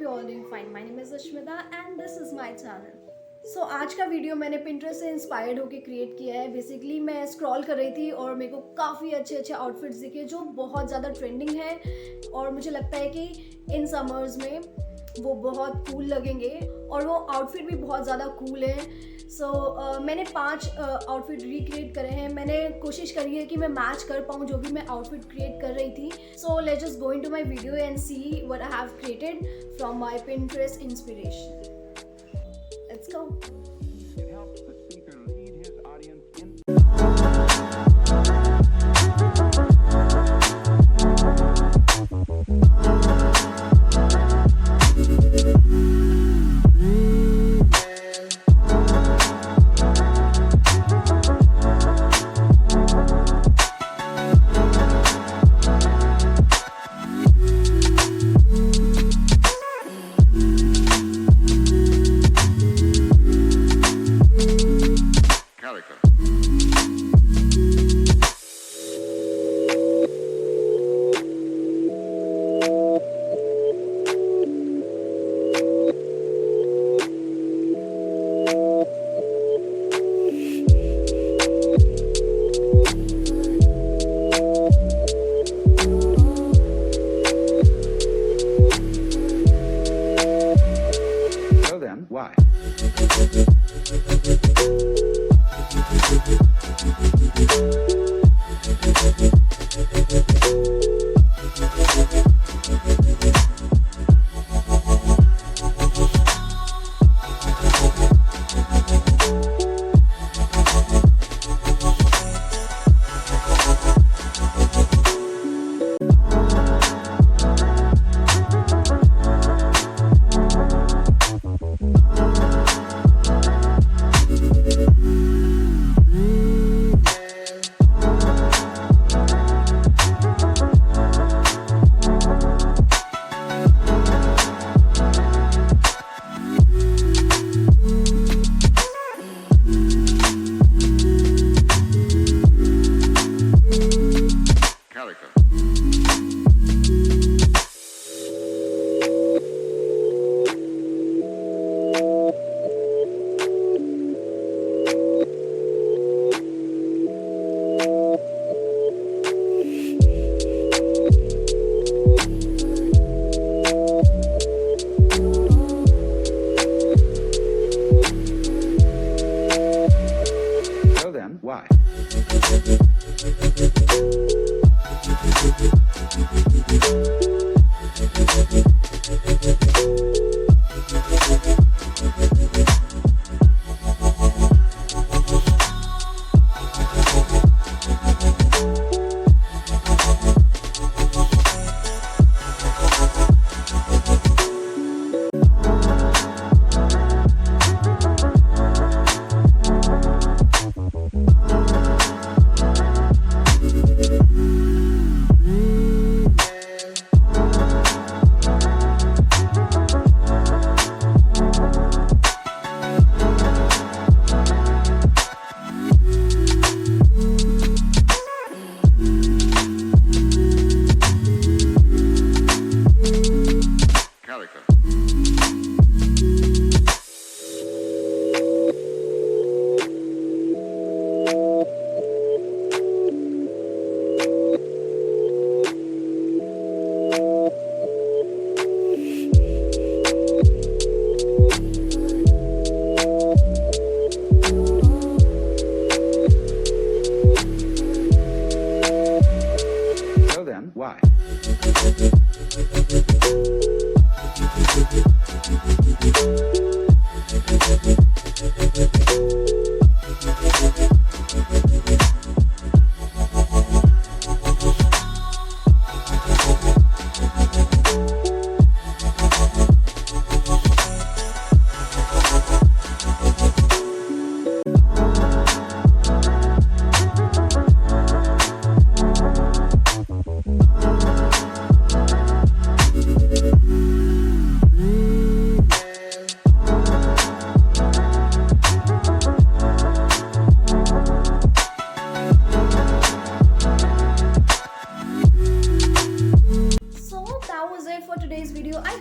you all doing fine. My name is Sushmita and this is my channel. आज का video मैंने Pinterest से inspired होकर create किया है. बेसिकली मैं स्क्रॉल कर रही थी और मेरे को काफ़ी अच्छे अच्छे आउटफिट्स दिखे जो बहुत ज़्यादा ट्रेंडिंग है और मुझे लगता है कि इन समर्स में वो बहुत कूल लगेंगे और वो आउटफिट भी बहुत ज़्यादा कूल है. मैंने 5 आउटफिट रिक्रिएट करे हैं. मैंने कोशिश करी है कि मैं मैच कर पाऊँ जो भी मैं आउटफिट क्रिएट कर रही थी. Let's just go into my video and see what I have created from my Pinterest inspiration. Let's go. It helps the speaker lead his audience in. Character. So then, why?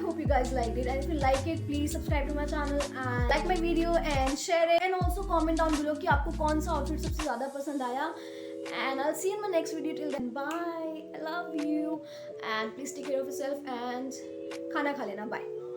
hope you guys liked it, and if you like it, please subscribe to my channel and like my video and share it, and also comment down below कि आपको कौन सा outfit सबसे ज़्यादा पसंद आया. And I'll see you in my next video. Till then, bye. I love you, and please take care of yourself and खाना खा लेना. Bye.